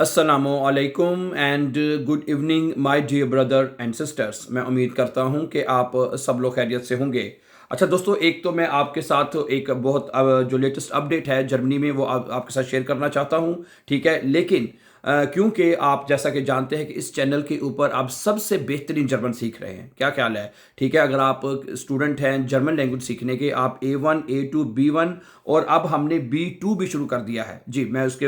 अस्सलामुअलैकुम and good evening my dear brother and sisters. मैं उम्मीद करता हूं कि आप सब लोग खैरियत से होंगे। अच्छा दोस्तों, एक तो मैं आपके साथ एक बहुत जो लेटेस्ट अपडेट है जर्मनी में वो आपके साथ शेयर करना चाहता हूं। ठीक है, लेकिन क्योंकि आप जैसा कि जानते हैं कि इस चैनल के ऊपर आप सबसे बेहतरीन जर्मन सीख रहे हैं, क्या ख्याल है? ठीक है, अगर आप स्टूडेंट हैं जर्मन लैंग्वेज सीखने के, आप A1 A2 B1 और अब हमने B2 भी शुरू कर दिया है जी। मैं उसके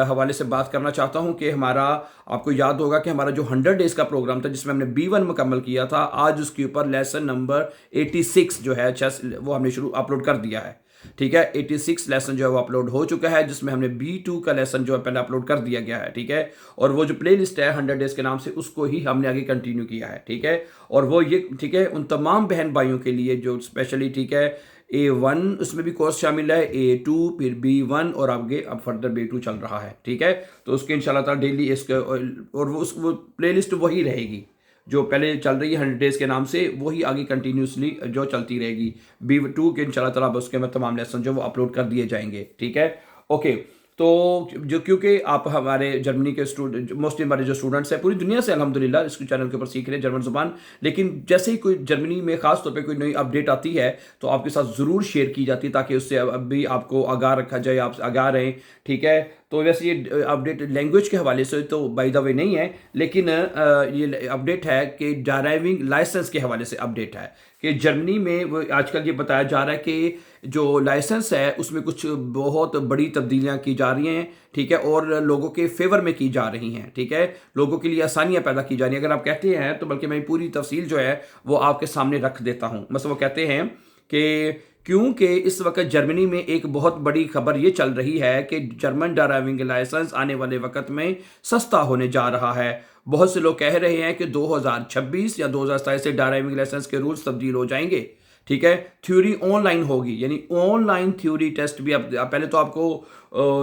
हवाले से बात करना चाहता हूं कि हमारा, आपको याद होगा कि हमारा जो 100 डेज का प्रोग्राम था जिसमें हमने B1 मुकम्मल किया था, आज उसके ऊपर लेसन नंबर 86 जो है वो हमने शुरू अपलोड कर दिया है। ठीक है, 86 लेसन जो है वो अपलोड हो चुका है, जिसमें हमने B2 का लेसन जो है पहले अपलोड कर दिया गया है। ठीक है, और वो जो प्ले लिस्ट है 100 डेज के नाम से, उसको ही हमने आगे कंटिन्यू किया है। ठीक है, और वो ये ठीक है उन तमाम बहन भाइयों के लिए जो स्पेशली, ठीक है, A1 उसमें भी कोर्स शामिल है, A2 फिर B1 और आगे अब फर्दर B2 चल रहा है। ठीक है, तो उसके इंशाल्लाह ताला डेली इसके और वो प्ले लिस्ट वही रहेगी जो पहले चल रही है 100 डेज के नाम से, वही आगे कंटिन्यूसली जो चलती रहेगी। B2 के इंशाल्लाह ताला अब उसके में तमाम लेसन जो वो अपलोड कर दिए जाएंगे। ठीक है, ओके। तो जो क्योंकि आप हमारे जर्मनी के स्टूडेंट, मोस्टली हमारे जो स्टूडेंट्स हैं पूरी दुनिया से अल्हम्दुलिल्लाह इस चैनल के ऊपर सीख रहे हैं जर्मन ज़ुबान, लेकिन जैसे ही कोई जर्मनी में ख़ास तौर पे कोई नई अपडेट आती है तो आपके साथ ज़रूर शेयर की जाती है, ताकि उससे अब भी आपको आगाह रखा जाए, आप आगाह रहें। ठीक है, तो वैसे ये अपडेट लैंग्वेज के हवाले से तो बाय द वे नहीं है, लेकिन ये अपडेट है कि ड्राइविंग लाइसेंस के हवाले से अपडेट है कि जर्मनी में वो आजकल ये बताया जा रहा है कि जो लाइसेंस है उसमें कुछ बहुत बड़ी तब्दीलियां की जा रही हैं। ठीक है, और लोगों के फेवर में की जा रही हैं। ठीक है, लोगों के लिए आसानियां पैदा की जा रही हैं। अगर आप कहते हैं तो बल्कि मैं पूरी तफसील जो है वो आपके सामने रख देता हूं। बस वो कहते हैं कि क्योंकि इस वक्त जर्मनी में एक बहुत बड़ी खबर ये चल रही है कि जर्मन ड्राइविंग लाइसेंस आने वाले वक्त में सस्ता होने जा रहा है। बहुत से लोग कह रहे हैं कि 2026 या 2027 से ड्राइविंग लाइसेंस के रूल्स तब्दील हो जाएंगे। ठीक है, थ्योरी ऑनलाइन होगी, यानी ऑनलाइन थ्योरी टेस्ट भी अब पहले तो आपको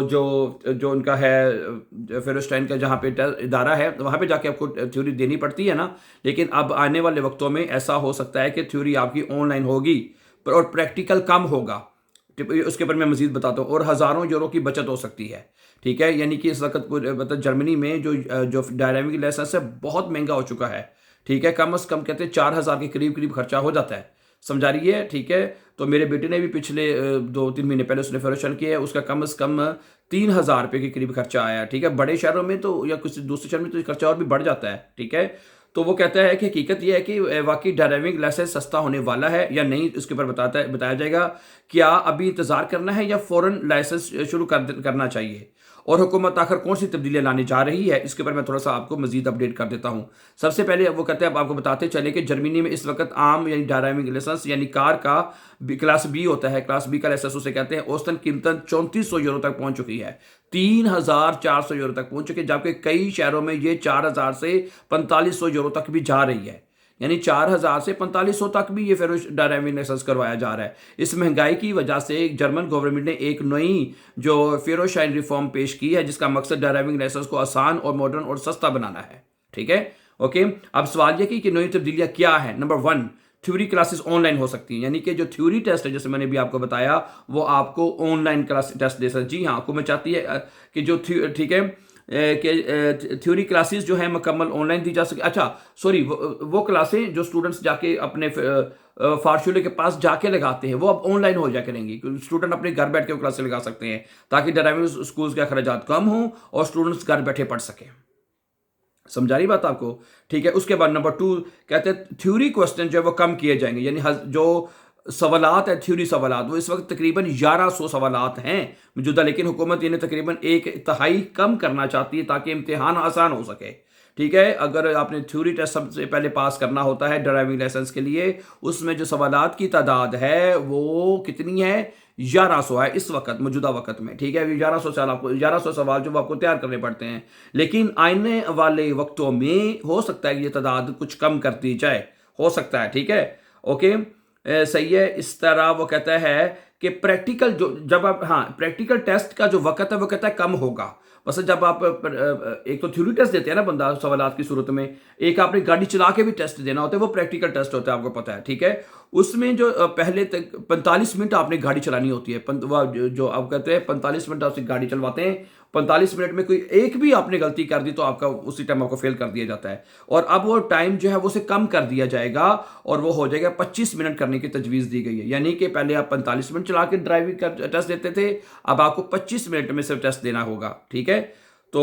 जो जो उनका है फेरोस्टाइन का जहाँ पे इदारा है वहाँ पे जाके आपको थ्योरी देनी पड़ती है ना, लेकिन अब आने वाले वक्तों में ऐसा हो सकता है कि थ्योरी आपकी ऑनलाइन होगी और प्रैक्टिकल कम होगा। उसके ऊपर मैं मजीद बताता हूँ, और हज़ारों यूरो की बचत हो सकती है। ठीक है, यानी कि इस वक्त मतलब जर्मनी में जो ड्राइविंग लाइसेंस है बहुत महंगा हो चुका है। ठीक है, कम से कम कहते हैं 4,000 के करीब करीब खर्चा हो जाता है, समझा रही है? ठीक है, तो मेरे बेटे ने भी पिछले 2-3 महीने पहले उसने फेलोशिप किया है, उसका कम से कम 3,000 रुपये के करीब खर्चा आया। ठीक है, बड़े शहरों में तो या किसी दूसरे शहर में तो खर्चा और भी बढ़ जाता है। ठीक है, तो वो कहता है कि हकीकत यह है कि वाकई ड्राइविंग लाइसेंस सस्ता होने वाला है या नहीं, इसके ऊपर बताया जाएगा। क्या अभी इंतज़ार करना है या फ़ौरन लाइसेंस शुरू करना चाहिए, और हुकूमत आखिर कौन सी तब्दीलियाँ लाने जा रही है, इसके ऊपर मैं थोड़ा सा आपको मजीद अपडेट कर देता हूँ। सबसे पहले वो कहते हैं, अब आपको बताते चले कि जर्मनी में इस वक्त आम यानी ड्राइविंग लाइसेंस यानी कार का क्लास बी होता है, क्लास बी का लाइसेंस उसे कहते हैं, औसतन कीमत 3400 यूरो तक पहुंच चुकी है, 3,400 यूरो तक पहुंच चुकी है, जबकि कई शहरों में ये 4,000 से 4,500 यूरो तक भी जा रही है। यानी 4,000 से 4,500 तक भी ये फिर ड्राइविंग लाइसेंस करवाया जा रहा है। इस महंगाई की वजह से जर्मन गवर्नमेंट ने एक नई जो फेरोशाइन रिफॉर्म पेश की है, जिसका मकसद ड्राइविंग लाइसेंस को आसान और मॉडर्न और सस्ता बनाना है। ठीक है, ओके। अब सवाल यह कि नई तब्दीलियां क्या है। नंबर 1, थ्योरी क्लासेस ऑनलाइन हो सकती हैं, यानी कि जो थ्योरी टेस्ट है जैसे मैंने भी आपको बताया वो आपको ऑनलाइन क्लास टेस्ट दे सकती है। जी हाँ, हुकूमत चाहती है कि जो ठीक है कि थ्योरी क्लासेस जो है मुकम्मल ऑनलाइन दी जा सके। अच्छा सॉरी, वो क्लासें जो स्टूडेंट्स जाके अपने फार्शूले के पास जाके लगाते हैं वो अब ऑनलाइन हो जाए करेंगी। स्टूडेंट अपने घर बैठ के वो क्लासें लगा सकते हैं, ताकि ड्राइविंग स्कूल्स के अखराजात कम हों और स्टूडेंट्स घर बैठे पढ़ सकें। समझा रही बात आपको? ठीक है, उसके बाद नंबर 2 कहते हैं थ्योरी क्वेश्चन जो है वो कम किए जाएंगे, यानी जो सवालात है थ्योरी सवालात वो इस वक्त तकरीबन 1100 सवालात हैं मौजूदा, लेकिन हुकूमत इन्हें तकरीबन 1/3 कम करना चाहती है ताकि इम्तिहान आसान हो सके। ठीक है, अगर आपने थ्योरी टेस्ट सबसे पहले पास करना होता है ड्राइविंग लाइसेंस के लिए, उसमें जो सवालात की तादाद है वो कितनी है, 1100 है इस वक्त मौजूदा वक्त में। ठीक है, 1100 सवाल जो आपको तैयार करने पड़ते हैं, लेकिन आने वाले वक्तों में हो सकता है कि ये तादाद कुछ कम कर दी जाए, हो सकता है। ठीक है, ओके, सही है। इस तरह वो कहता है कि प्रैक्टिकल जो जब आप प्रैक्टिकल टेस्ट का जो वक्त है वो कहता है कम होगा। बस जब आप एक तो थ्योरी टेस्ट देते हैं ना बंदा सवालात की सूरत में, एक आपने गाड़ी चला के भी टेस्ट देना होता है, वो प्रैक्टिकल टेस्ट होता है, आपको पता है। ठीक है, उसमें जो पहले तक 45 मिनट आपने गाड़ी चलानी होती है, जो आप कहते हैं 45 मिनट आपसे गाड़ी चलवाते हैं, 45 मिनट में कोई एक भी आपने गलती कर दी तो आपका उसी टाइम आपको फेल कर दिया जाता है। और अब वो टाइम जो है वो उसे कम कर दिया जाएगा और वो हो जाएगा 25 मिनट करने की तजवीज़ दी गई है। यानी कि पहले आप 45 मिनट चला के ड्राइविंग का टेस्ट देते थे, अब आपको 25 मिनट में सिर्फ टेस्ट देना होगा, ठीक है। तो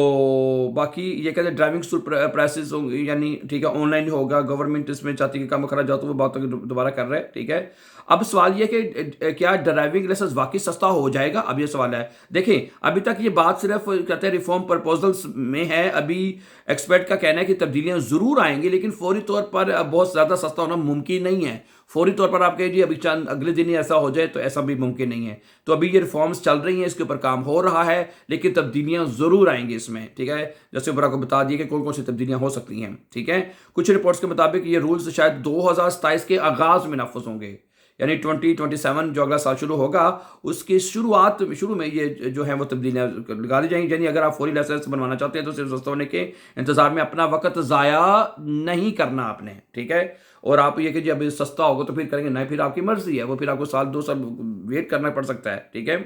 बाकी ये कहते हैं ड्राइविंग स्कूल प्राइसेस होंगे, यानी ठीक है ऑनलाइन होगा, गवर्नमेंट इसमें चाहती है कि काम खराब जाओ, तो वो बात दोबारा कर रहे हैं, ठीक है। अब सवाल ये कि क्या ड्राइविंग लाइसेंस वाकई सस्ता हो जाएगा, अब ये सवाल है। देखें अभी तक ये बात सिर्फ कहते हैं रिफॉर्म प्रपोजल्स में है, अभी एक्सपर्ट का कहना है कि तब्दीलियां ज़रूर आएंगी लेकिन फौरी तौर पर बहुत ज़्यादा सस्ता होना मुमकिन नहीं है। फौरी तौर पर आप कहिए जी अभी चंद अगले दिन ही ऐसा हो जाए, तो ऐसा भी मुमकिन नहीं है। तो अभी ये रिफॉर्म्स चल रही हैं, इसके ऊपर काम हो रहा है, लेकिन तब्दीलियां ज़रूर आएंगी इसमें, ठीक है। जैसे ऊपर आपको बता दिए कि कौन कौन सी तब्दीलियां हो सकती हैं, ठीक है। कुछ रिपोर्ट्स के मुताबिक ये रूल्स शायद 2027 के आगाज़ में नाफिज होंगे, यानी 2027 जो अगला साल शुरू होगा उसकी शुरू में ये जो है वो तब्दीलियाँ लगा दी जाएंगी। यानी अगर आप फौरी लाइसेंस बनवाना चाहते हैं तो सिर्फ सस्ता होने के इंतजार में अपना वक्त ज़ाया नहीं करना आपने, ठीक है। और आप ये कि जी अभी सस्ता होगा तो फिर करेंगे, नहीं फिर आपकी मर्जी है, वो फिर आपको साल 2 साल वेट करना पड़ सकता है, ठीक है।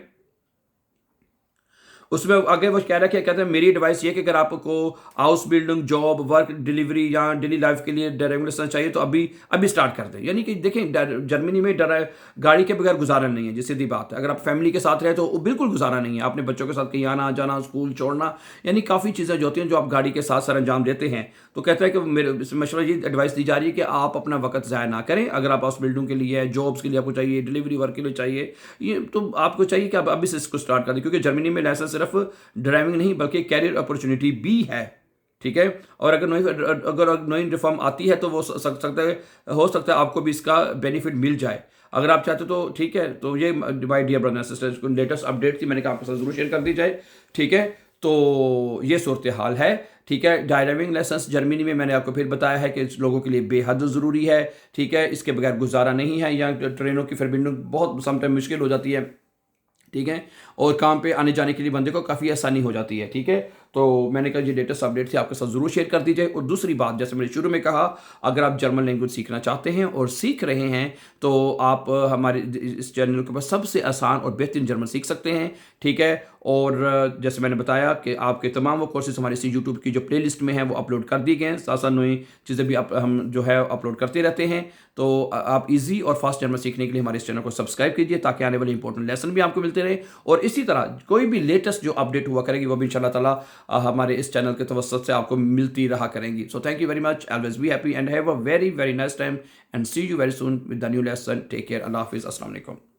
उसमें आगे वो कह रहा है कि कहते हैं मेरी एडवाइस ये कि अगर आपको house building, job, work, delivery या डेली लाइफ के लिए ड्राइविंग लाइसेंस चाहिए तो अभी स्टार्ट कर दें। यानी कि देखें जर्मनी में गाड़ी के बगैर गुजारा नहीं है, जिस सीधी बात है। अगर आप फैमिली के साथ रहे तो बिल्कुल गुजारा नहीं है, आपने बच्चों के साथ कहीं आना जाना, स्कूल छोड़ना, यानी काफ़ी चीज़ें जो होती हैं जो आप गाड़ी के साथ सर अंजाम देते हैं। तो कहता है कि मेरे मशवरा ये एडवाइस दी जा रही है कि आप अपना वक्त ज़ाया ना करें। अगर आप हाउस बिल्डिंग के लिए, जॉब्स के लिए आपको चाहिए, डिलीवरी वर्क के लिए चाहिए, ये तो आपको चाहिए कि आप अभी से इसको स्टार्ट कर दें, क्योंकि जर्मनी में लाइसेंस सिर्फ ड्राइविंग नहीं बल्कि कैरियर अपॉर्चुनिटी भी है, ठीक है। और अगर नई रिफॉर्म आती है तो वो हो सकता है आपको भी इसका बेनिफिट मिल जाए। अगर आप चाहते तो ठीक है। तो ये my dear brother and sisters को लेटेस्ट अपडेट थी, मैंने कहा आपके साथ जरूर शेयर कर दी जाए, ठीक है। तो ये सूरत हाल है, ठीक है। ड्राइविंग लाइसेंस जर्मनी में मैंने आपको फिर बताया है कि लोगों के लिए बेहद ज़रूरी है, ठीक है। इसके बगैर गुजारा नहीं है, या ट्रेनों की फिर बहुत समटाइम मुश्किल हो जाती है, ठीक है। और काम पे आने जाने के लिए बंदे को काफ़ी आसानी हो जाती है, ठीक है। तो मैंने कहा ये लेटेस्ट अपडेट थी, आपके साथ ज़रूर शेयर कर दीजिए। और दूसरी बात, जैसे मैंने शुरू में कहा, अगर आप जर्मन लैंग्वेज सीखना चाहते हैं और सीख रहे हैं तो आप हमारे इस चैनल के पास सबसे आसान और बेहतरीन जर्मन सीख सकते हैं, ठीक है। और जैसे मैंने बताया कि आपके तमाम वो कोर्सेज हमारे इसी यूट्यूब की जो प्ले लिस्ट में हैं वो अपलोड कर दी गए हैं, साथ साथ नई चीज़ें भी हम जो है अपलोड करते रहते हैं। तो आप इजी और फास्ट जर्मन सीखने के लिए हमारे इस चैनल को सब्सक्राइब कीजिए, ताकि आने वाले इंपॉर्टेंट लेसन भी आपको मिलते रहे। और इसी तरह कोई भी लेटेस्ट जो अपडेट हुआ करेगी वो भी इंशाल्लाह ताला हमारे इस चैनल के तवस्सुत से आपको मिलती रहा करेंगी। So thank you very much, always be happy and have a very very nice time and see you very soon with the new lesson. Take care, अल्लाह हाफिज़, अस्सलाम वालेकुम।